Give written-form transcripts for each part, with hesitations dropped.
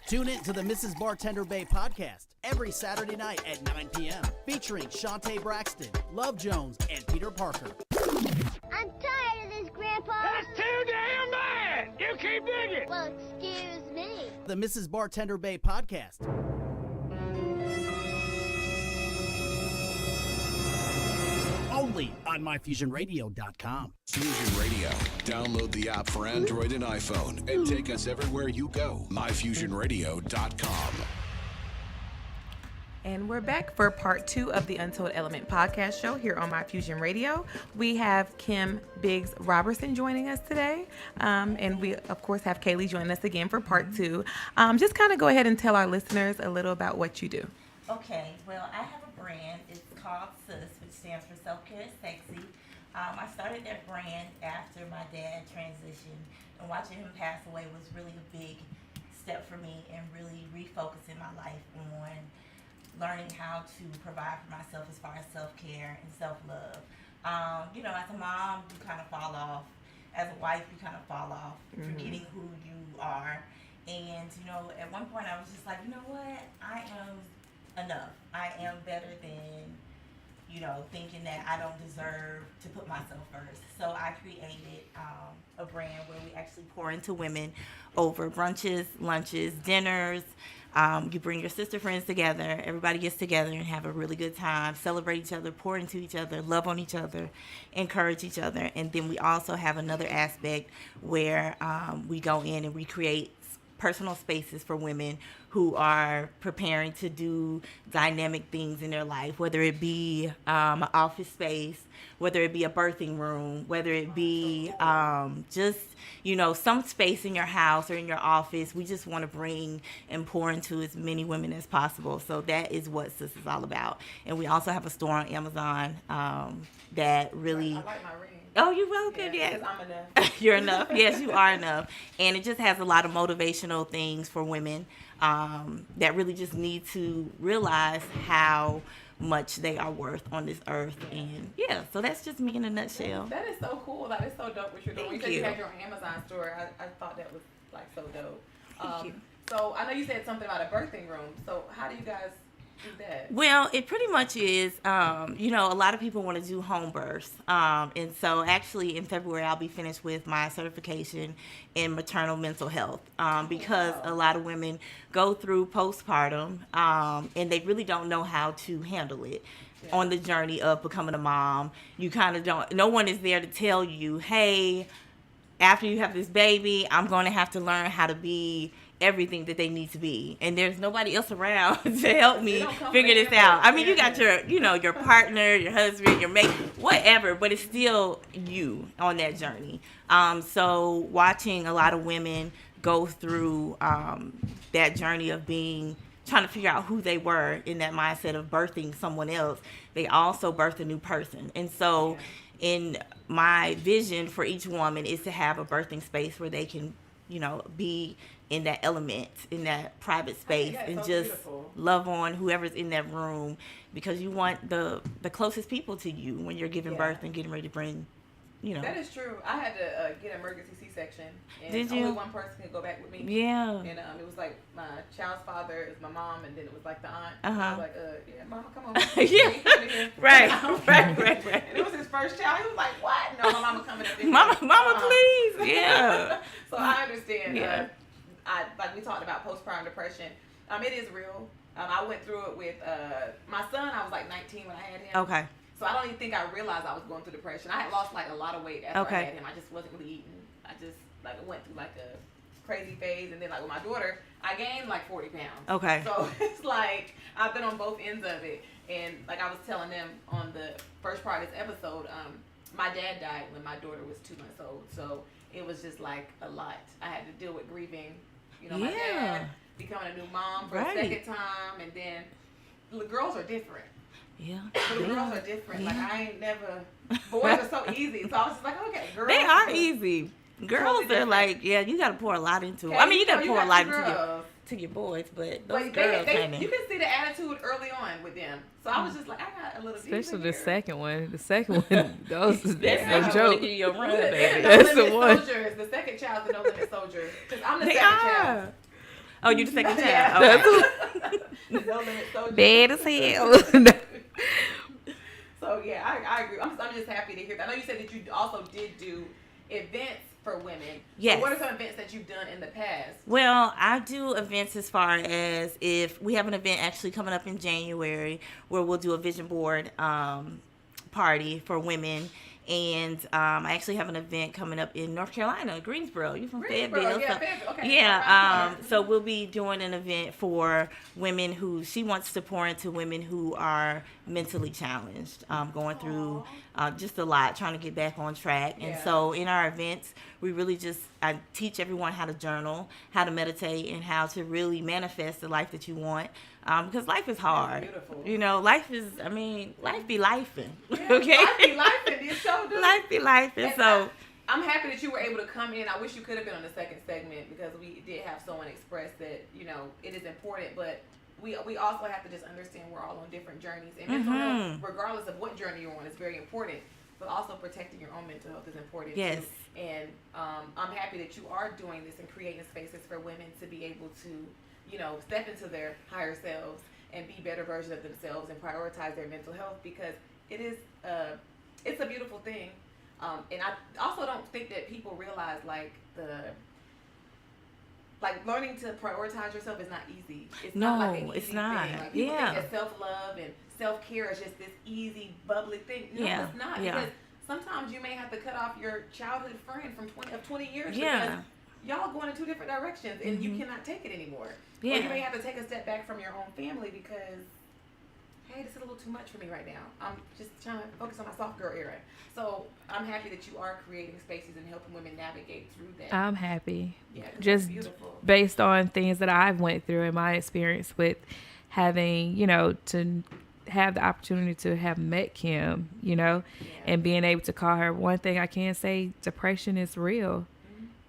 Tune in to the Mrs. Bartender Bay podcast every Saturday night at 9 p.m. featuring Shantae Braxton, Love Jones, and Peter Parker. I'm tired of this, Grandpa. That's too damn bad! You keep digging! Well, excuse me. The Mrs. Bartender Bay podcast. Only on myfusionradio.com. Fusion Radio. Download the app for Android and iPhone and take us everywhere you go. myfusionradio.com. And we're back for part 2 of the Untold Element podcast show here on My Fusion Radio. We have Kim Biggs Robertson joining us today. And we, of course, have Kaylee joining us again for part 2. Just kind of go ahead and tell our listeners a little about what you do. Okay, well, I have a brand. It's called SIS, which stands for Self-Care is Sexy. I started that brand after my dad transitioned, and watching him pass away was really a big step for me and really refocusing my life on learning how to provide for myself as far as self-care and self-love. As a mom, you kind of fall off. As a wife, you kind of fall off, forgetting who you are. And, at one point I was just like, you know what? I am enough. I am better than, thinking that I don't deserve to put myself first. So I created a brand where we actually pour into women over brunches, lunches, dinners. You bring your sister friends together. Everybody gets together and have a really good time, celebrate each other, pour into each other, love on each other, encourage each other. And then we also have another aspect where we go in and we create personal spaces for women who are preparing to do dynamic things in their life, whether it be an office space, whether it be a birthing room, whether it be just, some space in your house or in your office. We just want to bring and pour into as many women as possible. So that is what SIS is all about. And we also have a store on Amazon that really... I like my ring. Oh, you're welcome. Yeah, Yes, I'm enough. You're enough. Yes, you are enough. And it just has a lot of motivational things for women that really just need to realize how much they are worth on this earth. And so that's just me in a nutshell. That is so cool. That is so dope what you're doing. Thank You said you you. had your own Amazon store. I thought that was so dope. Thank you. So I know you said something about a birthing room. So how do you guys do that? Well, it pretty much is, a lot of people want to do home births. And so actually in February, I'll be finished with my certification in maternal mental health because a lot of women go through postpartum and they really don't know how to handle it. Yeah. On the journey of becoming a mom, you kind of don't, no one is there to tell you, hey, after you have this baby, I'm going to have to learn how to be everything that they need to be, and there's nobody else around to help me figure this out. I mean, you got your partner, your husband, your mate, whatever, but it's still you on that journey. So watching a lot of women go through that journey of trying to figure out who they were in that mindset of birthing someone else, they also birth a new person. And so in my vision for each woman is to have a birthing space where they can be in that element, in that private space, and so just beautiful. Love on whoever's in that room, because you want the closest people to you when you're giving birth and getting ready to bring, That is true. I had to get an emergency C-section, and Did you? only one person could go back with me. Yeah. And it was like my child's father is my mom, and then it was like the aunt. Uh-huh. I was like, yeah, mama, come on. Yeah. Right. And it was his first child. He was like, what? No, my mama coming up. Mama, please. Yeah. So I understand. Yeah. Like we talked about postpartum depression. It is real. I went through it with my son. I was like 19 when I had him. Okay. So I don't even think I realized I was going through depression. I had lost like a lot of weight after I had him. I just wasn't really eating. I just went through like a crazy phase, and then like with my daughter, I gained like 40 pounds. Okay. So it's like I've been on both ends of it, and like I was telling them on the first part of this episode, my dad died when my daughter was 2 months old. So it was just like a lot. I had to deal with grieving, my dad, becoming a new mom for a second time, and then the girls are different. Yeah. The girls are different. Yeah. Like I ain't never. Boys are so easy. So I was just like, okay, girls. They are easy. Girls are like, you got to pour a lot into it. I mean, you got to pour a lot into your boys, but those girls, you can see the attitude early on with them. So I was just like, I got a little. Especially the second one. The second one, that's no joke. Baby. That's the one. Soldiers. The second child's the no limit soldier. Because I'm the second child. Oh, you the second child. Yeah. Okay. No Limit Soldier. Bad as hell. So yeah, I agree. I'm just happy to hear that. I know you said that you also did do events for women. Yes. So what are some events that you've done in the past? Well, I do events as far as if we have an event actually coming up in January where we'll do a vision board party for women. And I actually have an event coming up in North Carolina, Greensboro. You from Fayetteville? Yeah, Fayetteville. Okay. Yeah. So we'll be doing an event for women who she wants to pour into women who are mentally challenged, going through just a lot, trying to get back on track. And Yeah. so in our events, we really I teach everyone how to journal, how to meditate, and how to really manifest the life that you want. Because life is hard. Beautiful. You know, life be lifing. Yeah, Okay? Life be life in this show, dude. Life be lifing. And So I'm happy that you were able to come in. I wish you could have been on the second segment because we did have someone express that, it is important, but we also have to just understand we're all on different journeys. And mental health, regardless of what journey you're on, is very important. But also protecting your own mental health is important Yes. too. And I'm happy that you are doing this and creating spaces for women to be able to, step into their higher selves and be better versions of themselves and prioritize their mental health because it is it's a beautiful thing. And I also don't think that people realize learning to prioritize yourself is not easy. It's not like an easy it's not. thing. Like people think that self-love and self-care is just this easy, bubbly thing. No, it's not. Because sometimes you may have to cut off your childhood friend from 20 years because y'all going in two different directions and you cannot take it anymore. Yeah. Or you may have to take a step back from your own family because, hey, this is a little too much for me right now. I'm just trying to focus on my soft girl era. So I'm happy that you are creating spaces and helping women navigate through that. I'm happy. Yeah, 'cause Just that's beautiful. based on things that I've went through in my experience with having, to have the opportunity to have met Kim, and being able to call her. One thing I can say, depression is real.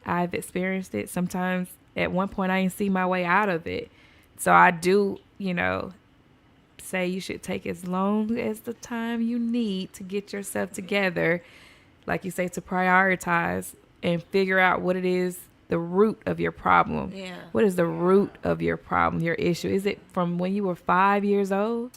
I've experienced it. Sometimes at one point I didn't see my way out of it. So I do, say you should take as long as the time you need to get yourself together, like you say, to prioritize and figure out what it is, the root of your problem. Yeah. What is the root of your problem, your issue? Is it from when you were 5 years old?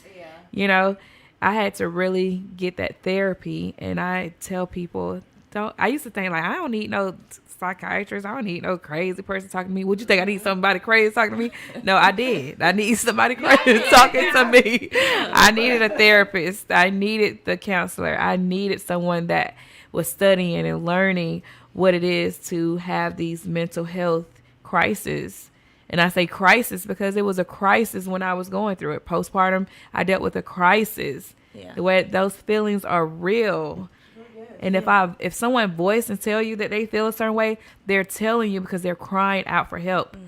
Yeah. I had to really get that therapy, and I tell people, I used to think I don't need no psychiatrist. I don't need no crazy person talking to me. Would you think I need somebody crazy talking to me? No, I did. I need somebody crazy talking to me. I needed a therapist. I needed the counselor. I needed someone that was studying and learning what it is to have these mental health crises. And I say crisis because it was a crisis when I was going through it. Postpartum, I dealt with a crisis. Yeah. The way those feelings are real. And if someone voice and tell you that they feel a certain way, they're telling you because they're crying out for help.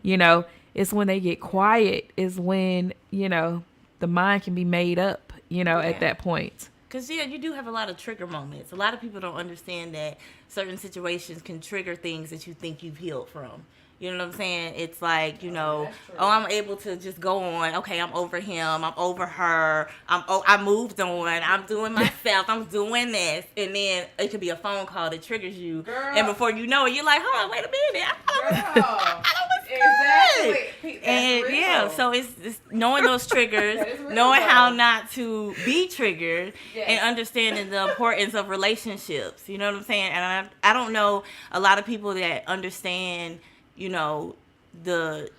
It's when they get quiet is when, the mind can be made up, at that point. Because, you do have a lot of trigger moments. A lot of people don't understand that certain situations can trigger things that you think you've healed from. You know what I'm saying? It's like, I'm able to just go on. Okay, I'm over him. I'm over her. I moved on. I'm doing myself. I'm doing this. And then it could be a phone call that triggers you. Girl. And before you know it, you're like, hold on, wait a minute. Girl. Exactly. And real. so it's knowing those triggers, real, knowing though. how not to be triggered, Yes. and understanding the importance of relationships. You know what I'm saying? And I don't know a lot of people that understand, the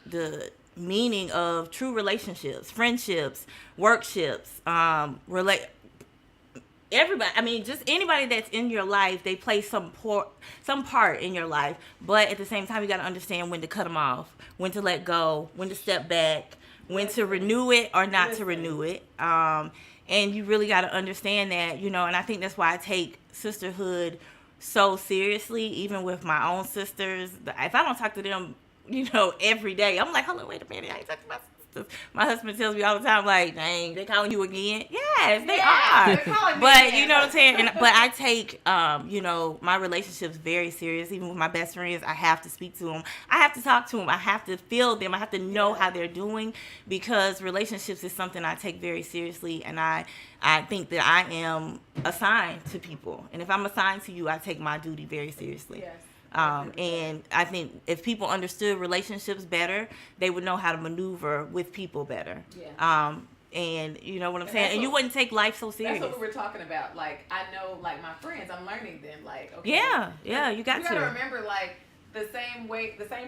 meaning of true relationships, friendships, workships, everybody. I mean, just anybody that's in your life, they play some part in your life. But at the same time, you got to understand when to cut them off, when to let go, when to step back, when to renew it or not to renew it. And you really got to understand that, and I think that's why I take sisterhood so seriously, even with my own sisters. If I don't talk to them, every day, I'm like, hold on, wait a minute, I ain't talking to my sisters. My husband tells me all the time, like, dang, they calling you again? Yes, they are. They're calling me But again. you know what I'm saying? But I take, my relationships very serious. Even with my best friends, I have to speak to them. I have to talk to them. I have to feel them. I have to know how they're doing, because relationships is something I take very seriously, and I think that I am assigned to people. And if I'm assigned to you, I take my duty very seriously. Yes. And I think if people understood relationships better, they would know how to maneuver with people better. Yeah. And you know what I'm saying? And you wouldn't take life so serious. That's what we were talking about. Like, I know, like, my friends, I'm learning them. Like, okay. Yeah, you got to. You got to remember, like, the same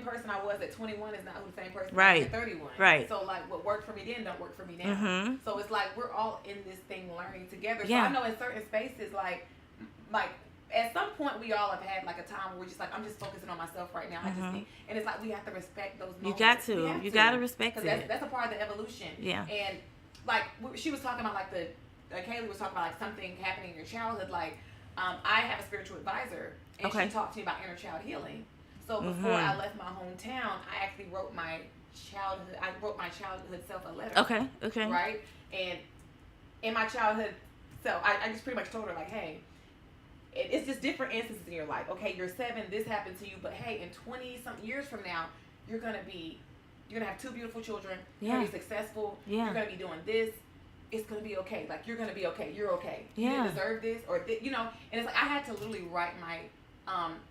person I was at 21 is not who the same person right. I was at 31. Right. So, like, what worked for me then don't work for me now. Mm-hmm. So, it's like we're all in this thing learning together. Yeah. So, I know in certain spaces, like, at some point we all have had, like, a time where we're just like, I'm just focusing on myself right now. I just need, and it's like we have to respect those moments. You got to. You got to respect it. That's a part of the evolution. Yeah. And, like, she was talking about, like, Kaylee was talking about, like, something happening in your childhood. Like, I have a spiritual advisor, and she talked to me about inner child healing. So before I left my hometown, I actually wrote my childhood self a letter. Okay. Right? And in my childhood self, I just pretty much told her, like, hey, it's just different instances in your life. Okay, you're 7, this happened to you, but hey, in 20-something years from now, you're going to have 2 beautiful children. You're going to be successful. Yeah. You're going to be doing this. It's going to be okay. Like, you're going to be okay. You're okay. Yeah. You didn't deserve this or you know. And it's like I had to literally write my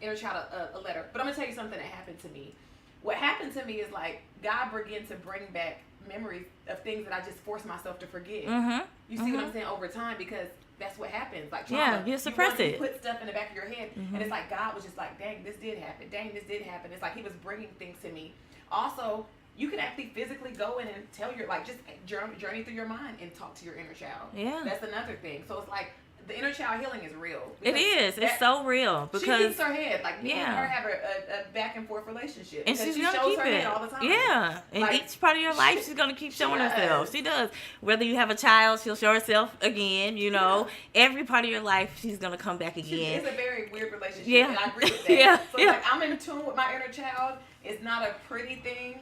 inner child a letter. But I'm going to tell you something that happened to me. What happened to me is, like, God began to bring back memories of things that I just forced myself to forget. Mm-hmm. You see what I'm saying? Over time, because that's what happens. Like, trauma, you suppress it. You put stuff in the back of your head, and it's like God was just like, dang, this did happen. Dang, this did happen. It's like He was bringing things to me. Also, you can actually physically go in and tell your, like, just journey through your mind and talk to your inner child. Yeah. That's another thing. So it's like the inner child healing is real. It is. It's so real because she keeps her head. Like, me and her have a back and forth relationship. And she's gonna shows keep her it head all the time. Yeah. In like, each part of your life, she's gonna keep showing herself. She does. Whether you have a child, she'll show herself again. You know, every part of your life, she's gonna come back again. It's a very weird relationship. Yeah. And I agree with that. So like, I'm in tune with my inner child. It's not a pretty thing.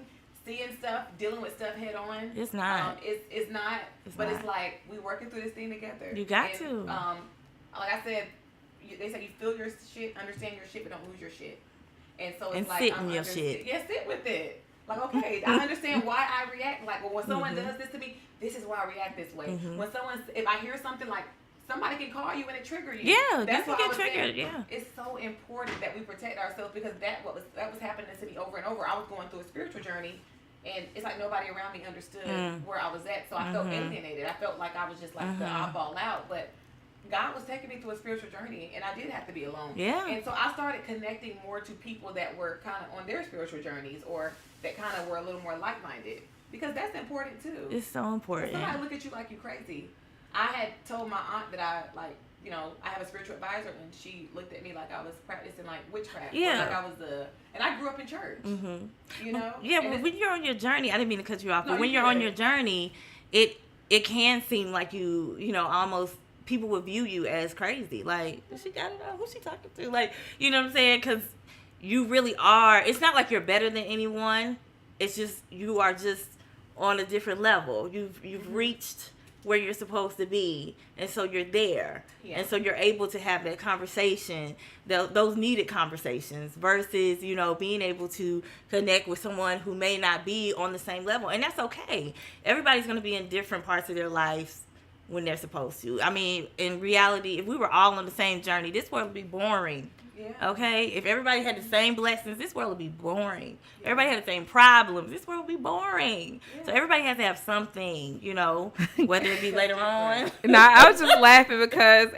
Seeing stuff, dealing with stuff head on. It's not. It's not. It's like we working through this thing together. You got to. Like I said, they say you feel your shit, understand your shit, but don't lose your shit. And so it's and like sit in your shit. Yeah, sit with it. Like, okay, I understand why I react. Like, well, when someone does this to me, this is why I react this way. When if I hear something like somebody can call you and it trigger you. Yeah, that's you what get I was triggered. saying. Yeah, it's so important that we protect ourselves because that was happening to me over and over. I was going through a spiritual journey. And it's like nobody around me understood where I was at. So I felt alienated. I felt like I was just like the oddball out. But God was taking me through a spiritual journey. And I did have to be alone. Yeah. And so I started connecting more to people that were kind of on their spiritual journeys or that kind of were a little more like-minded. Because that's important too. It's so important. Somebody look at you like you crazy. I had told my aunt that I have a spiritual advisor, and she looked at me like I was practicing like witchcraft. Yeah. Like I was and I grew up in church. You know. Yeah. Well, when you're on your journey, I didn't mean to cut you off, but when you're on your journey, it can seem like you know almost people would view you as crazy. Like, she got it on. Who's she talking to? Like, you know what I'm saying? Because you really are. It's not like you're better than anyone. It's just you are just on a different level. You've reached where you're supposed to be, and so you're there, and so you're able to have that conversation, those needed conversations, versus being able to connect with someone who may not be on the same level, and that's okay. Everybody's going to be in different parts of their lives when they're supposed to. I mean, in reality, if we were all on the same journey, this world would be boring. Yeah. Okay? If everybody had the same blessings, this world would be boring. Yeah. Everybody had the same problems, this world would be boring. Yeah. So everybody has to have something, whether it be later on. No, I was just laughing because,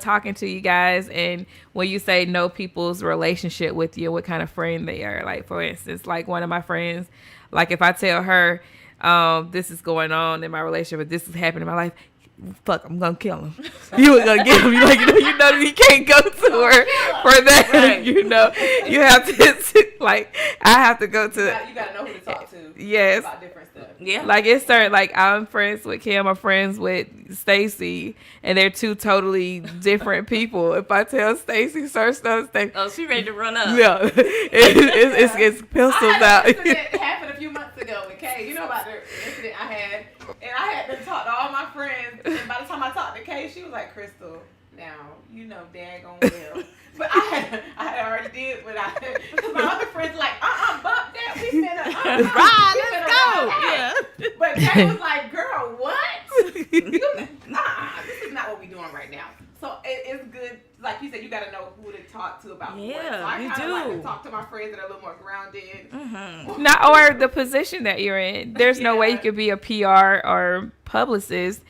talking to you guys, and when you say know people's relationship with you, what kind of friend they are. Like, for instance, like one of my friends, like if I tell her, this is going on in my relationship, but this is happening in my life, fuck, I'm gonna kill him. You ain't gonna get him. You know he can't go to her for that. Right. You have to like I have to go to. You gotta know who to talk to. Yes. About different stuff. Yeah. Like it's certain. Like I'm friends with Kim. I'm friends with Stacy, and they're two totally different people. If I tell Stacy certain stuff, she ready to run up. Yeah. It's pistols out. Incident happened a few months ago with Kay. You know about the incident I had, and I had to talk to all my friends. And by the time I talked to Kay, she was like, "Crystal, now daggone well." But I had already did what because my other friends like, bump that. We finna let's go. Yeah. But Kay was like, "Girl, what? This is not what we doing right now." So it's good. Like like you said, you got to know who to talk to about what. Yeah, So I you kind of like do. to talk to my friends that are a little more grounded. Mm-hmm. Not or the position that you're in. There's no way Yeah. you could be a PR or publicist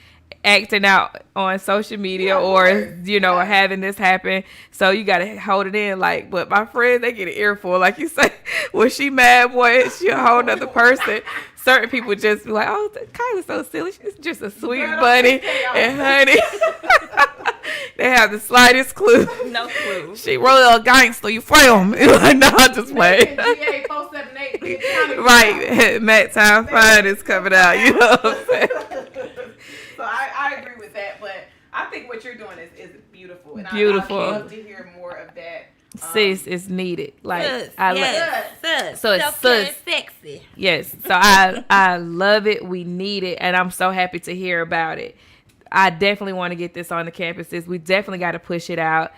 acting out on social media or or having this happen. So you gotta hold it in. Like, but my friends, they get an earful. Like you say, when she mad, boy, she a whole nother person. Certain people just be like, oh, Kylie's so silly. She's just a sweet bunny and honey. They have the slightest clue. No clue. She roll a gangster, you from. Like, no, I'm just playing. GA 478. Right. Matt Time Fine is coming out. You know what I'm saying? So I agree with that, but I think what you're doing is beautiful. And Beautiful. I'd love to hear more of that. Sis is needed. Like Sus, I yes, sus. So it's Self-care sus. is sexy. yes. So I love it. We need it, and I'm so happy to hear about it. I definitely want to get this on the campuses. We definitely got to push it out.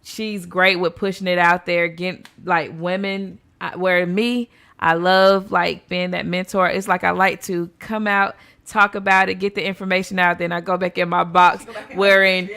She's great with pushing it out there. Getting like women. Where me, I love like being that mentor. It's like I like to come out, talk about it, get the information out. Then I go back in my box wearing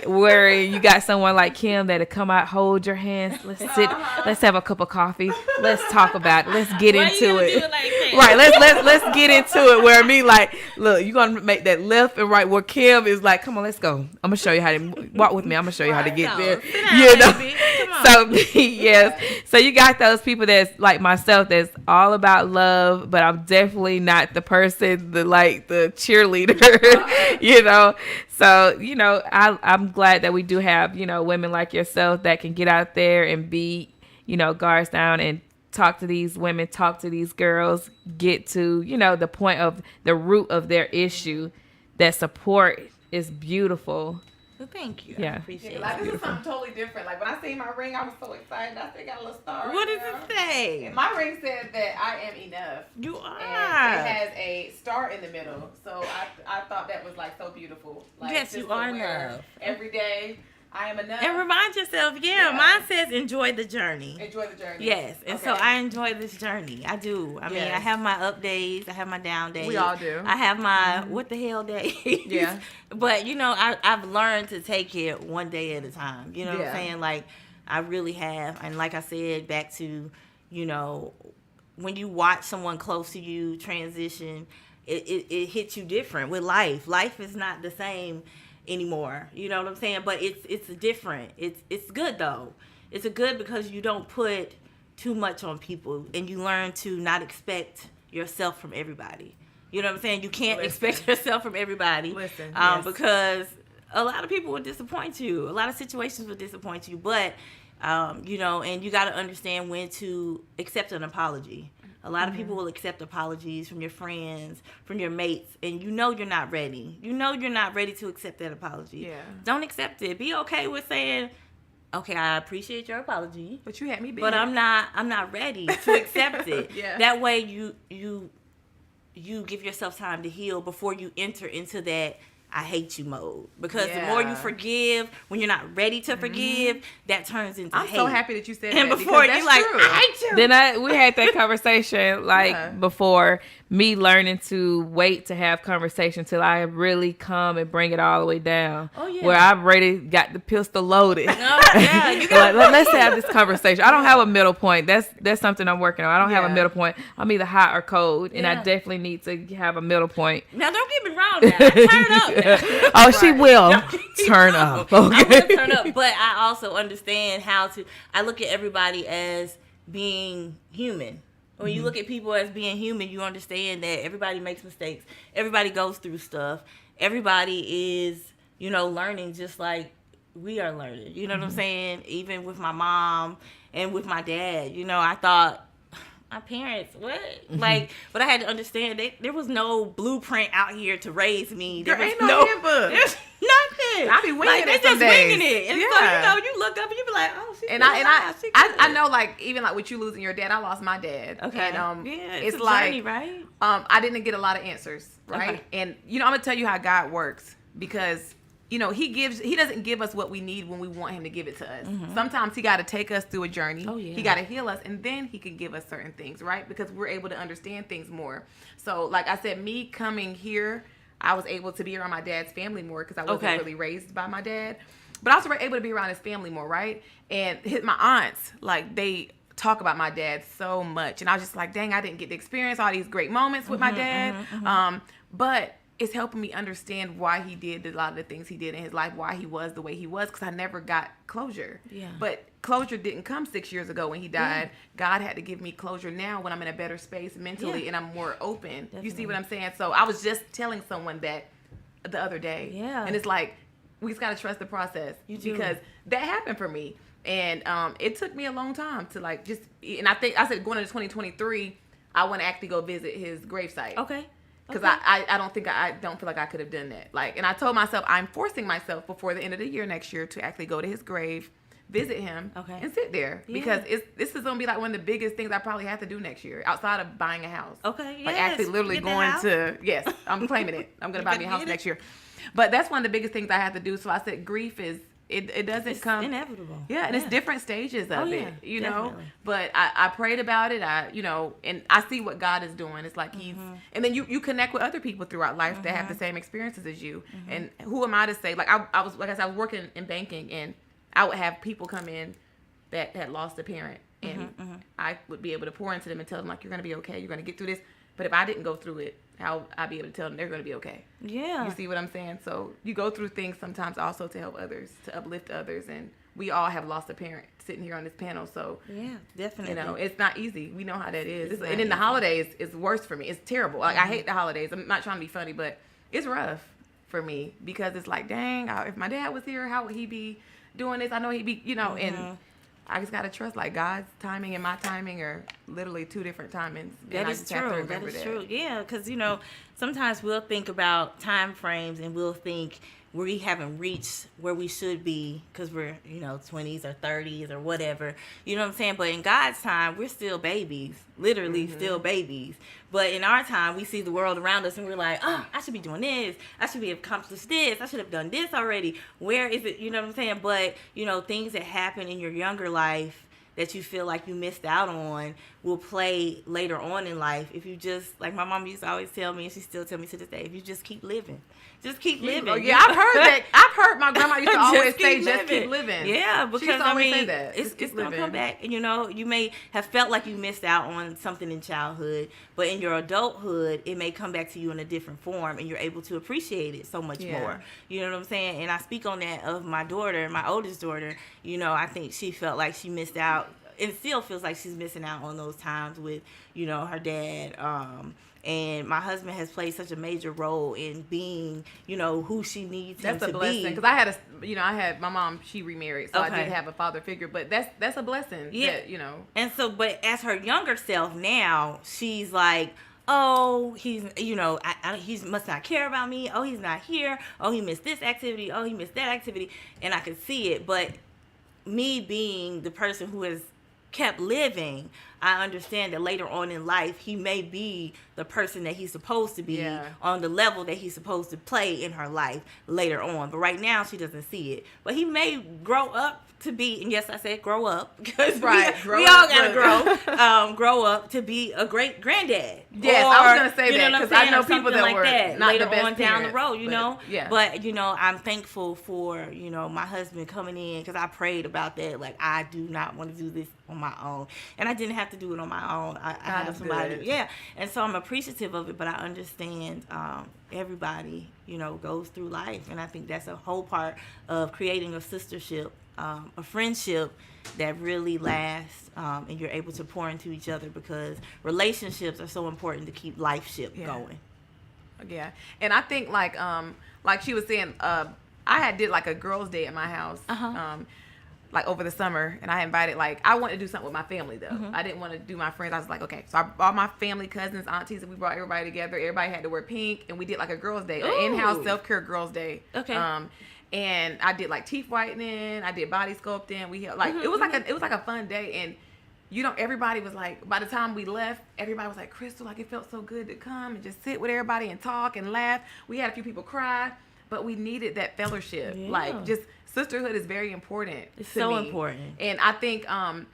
you got someone like Kim that'll come out, hold your hands, let's sit, let's have a cup of coffee, let's talk about it, let's get Why into you gonna it. do it like that? Right, let's get into it. Where me like, look, you gonna make that left and right. Where Kim is like, come on, let's go. I'm gonna show you how to walk with me. I'm gonna show you how to get No, there. sit down, You know. baby. Come on. So yes, so you got those people that's like myself that's all about love, but I'm definitely not the person, the cheerleader, you know. So I'm glad that we do have women like yourself that can get out there and be guards down and talk to these women, talk to these girls, get to the point of the root of their issue. That support is beautiful. Well, thank you. Yeah. I appreciate Yeah, it. like this is something totally different. Like when I seen my ring, I was so excited. I still got a little star. What right does now. it say? And my ring said that I am enough. You are. And it has a star in the middle. So I thought that was like so beautiful. Like, Yes, just you to are wear enough. every day. I am enough. And remind yourself, mine says enjoy the journey. Enjoy the journey. Yes, and so Okay. I enjoy this journey. I do. I mean, I Yes. have my up days. I have my down days. We all do. I have my what the hell days. Yeah. But, I've learned to take it one day at a time. You know what I'm Yeah. saying? Like, I really have. And like I said, back to, when you watch someone close to you transition, it hits you different with life. Life is not the same anymore. You know what I'm saying? But it's different. It's good though. It's a good because you don't put too much on people and you learn to not expect yourself from everybody. You know what I'm saying? You can't expect yourself from everybody. Yes. Because a lot of people will disappoint you. A lot of situations will disappoint you. But and you got to understand when to accept an apology. A lot of people will accept apologies from your friends, from your mates, and you're not ready. You're not ready to accept that apology. Yeah. Don't accept it. Be okay with saying, okay, I appreciate your apology, But you had me beat. but I'm not ready to accept it. Yeah. That way you give yourself time to heal before you enter into that I hate you mode. Because the more you Yeah. forgive, when you're not ready to forgive, that turns into I'm hate. so happy that you said And that. before because you that's like, true. I hate you. Then we had that conversation Yeah. before me learning to wait to have conversation till I really come and bring it all the way down. Oh, yeah. Where I've already got the pistol loaded. Oh, yeah, you Like, let's have this conversation. I don't have a middle point. That's something I'm working on. I don't have a Yeah. middle point. I'm either hot or cold, and I Yeah. definitely need to have a middle point. Now, don't get me wrong now. Turn up now. Oh, she will me turn wrong. up. I will Okay. turn up, but I also understand I look at everybody as being human. When you look at people as being human, you understand that everybody makes mistakes. Everybody goes through stuff. Everybody is, learning just like we are learning. You know what I'm saying? Even with my mom and with my dad, I thought, my parents, what? Like, but I had to understand there was no blueprint out here to raise me. There was ain't no handbook. There's nothing. I be winging like, they it some just winging days. it. And Yeah. so, you look up and you be like, oh, she And I know, like, even like with you losing your dad, I lost my dad. Okay. And yeah, it's a like journey, right? I didn't get a lot of answers, right? Okay. And I'm gonna tell you how God works because he doesn't give us what we need when we want him to give it to us. Sometimes he got to take us through a journey. Oh, yeah. He got to heal us, and then he can give us certain things, right? Because we're able to understand things more. So, like I said, me coming here, I was able to be around my dad's family more because I wasn't really raised by my dad. But I was able to be around his family more, right? And my aunts, like, they talk about my dad so much. And I was just like, dang, I didn't get to experience all these great moments with my dad. But it's helping me understand why he did a lot of the things he did in his life, why he was the way he was, because I never got closure. Yeah. But closure didn't come 6 years ago when he died. God had to give me closure now when I'm in a better space mentally and I'm more open. Definitely. You see what I'm saying? So I was just telling someone that the other day. Yeah. And it's like, we just got to trust the process. You do. Because that happened for me. And it took me a long time to like just, and I think, I said going into 2023, I want to actually go visit his gravesite. Okay. Because I don't feel like I could have done that. Like, and I told myself I'm forcing myself before the end of the year next year to actually go to his grave, visit him, and sit there. Yeah. Because this is going to be like one of the biggest things I probably have to do next year outside of buying a house. Okay, yes. Like actually literally going to, yes, I'm claiming it. I'm going to buy me a house next year. But that's one of the biggest things I have to do. So I said grief is, it doesn't come inevitable. Yeah, and it's different stages of it, you know. But I prayed about it. And I see what God is doing. It's like he's, and then you connect with other people throughout life that have the same experiences as you. And who am I to say? Like I was working in banking, and I would have people come in that had lost a parent, and I would be able to pour into them and tell them like, you're gonna be okay. You're gonna get through this. But if I didn't go through it, how I'd be able to tell them they're going to be okay. Yeah. You see what I'm saying? So you go through things sometimes also to help others, to uplift others. And we all have lost a parent sitting here on this panel. So, yeah, definitely. You know, it's not easy. We know how that is. And then the holidays is worse for me. It's terrible. Like, I hate the holidays. I'm not trying to be funny, but it's rough for me because it's like, dang, if my dad was here, how would he be doing this? I know he'd be, you know, and I just got to trust, like, God's timing and my timing are literally two different timings. That is true. That is true. Yeah, because, you know, sometimes we'll think about time frames and we'll think we haven't reached where we should be because we're, you know, 20s or 30s or whatever. You know what I'm saying? But in God's time, we're still babies, literally still babies. But in our time, we see the world around us and we're like, oh, I should be doing this. I should be accomplished this. I should have done this already. Where is it? You know what I'm saying? But, you know, things that happen in your younger life that you feel like you missed out on will play later on in life if you just, like my mom used to always tell me, and she still tells me to this day, if you just keep living. Just keep living. Oh, yeah, I've heard that. I've heard my grandma used to always say, just keep living. Yeah, because I mean, say that. It's going to come back. And, you know, you may have felt like you missed out on something in childhood, but in your adulthood, it may come back to you in a different form, and you're able to appreciate it so much more. You know what I'm saying? And I speak on that of my daughter, my oldest daughter. You know, I think she felt like she missed out, and still feels like she's missing out on those times with, you know, her dad. And my husband has played such a major role in being, you know, who she needs him to be. That's a blessing. Because I had my mom, she remarried, so I did have a father figure. But that's a blessing. Yeah. That, you know. And so, but as her younger self now, she's like, oh, he's, you know, he must not care about me. Oh, he's not here. Oh, he missed this activity. Oh, he missed that activity. And I could see it. But me being the person who has kept living, I understand that later on in life, he may be the person that he's supposed to be on the level that he's supposed to play in her life later on. But right now, she doesn't see it. But he may grow up to be, and yes, I said grow up, because we all gotta grow up to be a great granddad. Yes, or, I was gonna say that because I know people that like were that not later the best on down the road, you know. Yeah. But you know, I'm thankful for, you know, my husband coming in, because I prayed about that. Like, I do not want to do this on my own, and I didn't have to do it on my own. I have somebody, and so I'm appreciative of it. But I understand everybody, you know, goes through life, and I think that's a whole part of creating a sistership. A friendship that really lasts, and you're able to pour into each other, because relationships are so important to keep life going. Yeah, and I think like she was saying, I did like a girls' day at my house, like over the summer, and I invited, like, I wanted to do something with my family though. I didn't want to do my friends. I was like, okay, so I brought my family, cousins, aunties, and we brought everybody together. Everybody had to wear pink, and we did like a girls' day, an in-house self-care girls' day. Okay. And I did like teeth whitening. I did body sculpting. We had, like, it was like a fun day. And you know, everybody was like, by the time we left, everybody was like, Crystal, like, it felt so good to come and just sit with everybody and talk and laugh. We had a few people cry, but we needed that fellowship. Yeah. Like, just sisterhood is very important. It's so important. And I think I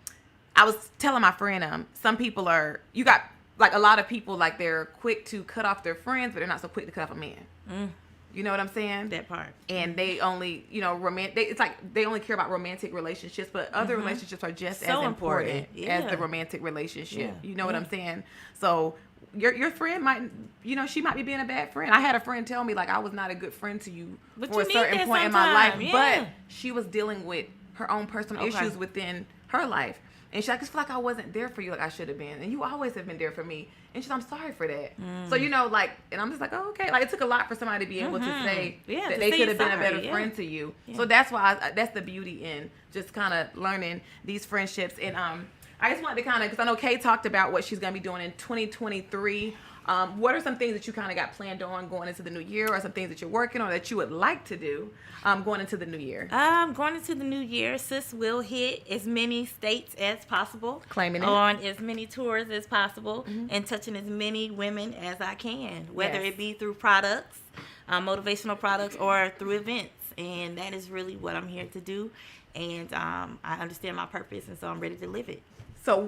was telling my friend, some people are, you got like a lot of people, like they're quick to cut off their friends, but they're not so quick to cut off a man. You know what I'm saying? That part. And they only, you know, it's like they only care about romantic relationships, but other relationships are just as important as the romantic relationship. You know what I'm saying? So your friend might, you know, she might be being a bad friend. I had a friend tell me, like, I was not a good friend to you for a certain point in my life, but she was dealing with her own personal issues within her life. And she's like, I just feel like I wasn't there for you like I should have been. And you always have been there for me. And she's like, I'm sorry for that. So, you know, like, and I'm just like, oh, okay. Like, it took a lot for somebody to be able to say that they could have been a better friend to you. So that's why that's the beauty in just kind of learning these friendships. And I just wanted to kind of, because I know Kay talked about what she's going to be doing in 2023. What are some things that you kind of got planned on going into the new year, or some things that you're working on that you would like to do going into the new year? Going into the new year, sis will hit as many states as possible. Claiming it. On as many tours as possible, and touching as many women as I can, whether it be through products, motivational products, or through events. And that is really what I'm here to do. And I understand my purpose, and so I'm ready to live it. So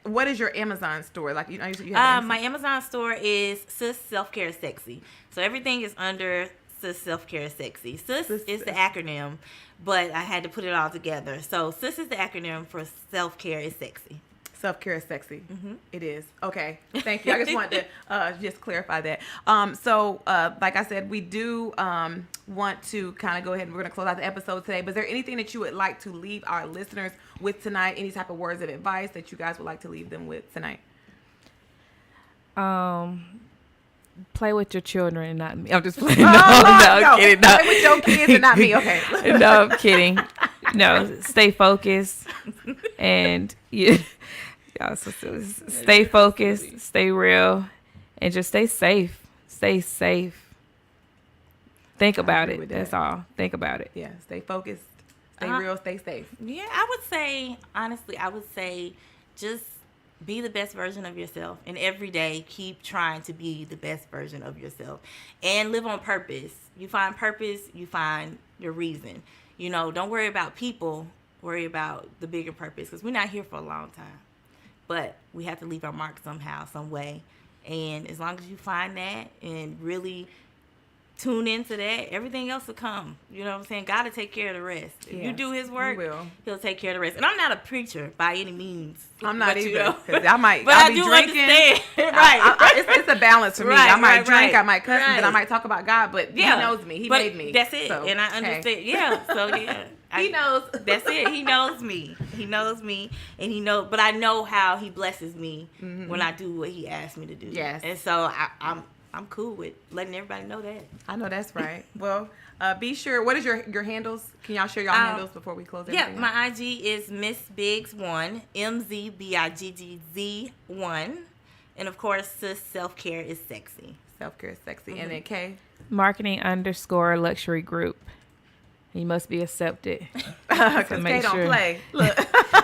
what is your Amazon store? Like, you have my Amazon store is Sis Self Care Sexy. So everything is under Sis Self Care Sexy. Sis is the acronym, but I had to put it all together. So Sis is the acronym for Self Care is Sexy. Self Care is Sexy. It is. Okay. Thank you. I just wanted to just clarify that. So like I said, we do want to kind of go ahead and we're going to close out the episode today. But is there anything that you would like to leave our listeners with tonight? Any type of words of advice that you guys would like to leave them with tonight? Play with your children and not me. I'm just playing. I'm kidding. No. Play with your kids and not me. Okay. No, I'm kidding. No, stay focused and stay focused, stay real, and just stay safe. Stay safe. Think about it. That's all. Think about it. Yeah. Stay focused. Stay real. Stay safe. Yeah, I would say, honestly, just be the best version of yourself. And every day, keep trying to be the best version of yourself. And live on purpose. You find purpose, you find your reason. You know, don't worry about people. Worry about the bigger purpose. Because we're not here for a long time. But we have to leave our mark somehow, some way. And as long as you find that and really tune into that, everything else will come. You know what I'm saying? God will take care of the rest. If you do his work, he'll take care of the rest. And I'm not a preacher by any means. I'm not either. You know, I might, but I'll I be do drinking. understand. Right. It's a balance for me. I might drink, I might cuss, and then I might talk about God, but he knows me. He made me. That's it. So, and I understand. Yeah. So, yeah. He knows. That's it. He knows me. He knows me. And he knows, but I know how he blesses me when I do what he asks me to do. Yes. And so I'm cool with letting everybody know that. I know that's right. Well, be sure. What is your handles? Can y'all share y'all handles before we close everything? Yeah, my IG is Miss Biggs1, MZBIGGZ1. And of course, Sis Self Care is Sexy. Self Care is Sexy. And then Kay? Marketing_luxury group. You must be accepted. Because Kay don't play. Look.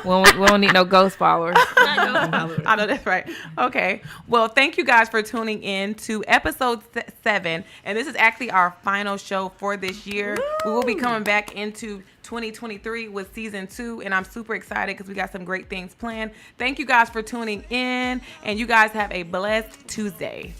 we don't need no ghost followers. I know that's right. Okay. Well, thank you guys for tuning in to episode 7. And this is actually our final show for this year. Woo! We will be coming back into 2023 with season 2. And I'm super excited because we got some great things planned. Thank you guys for tuning in. And you guys have a blessed Tuesday.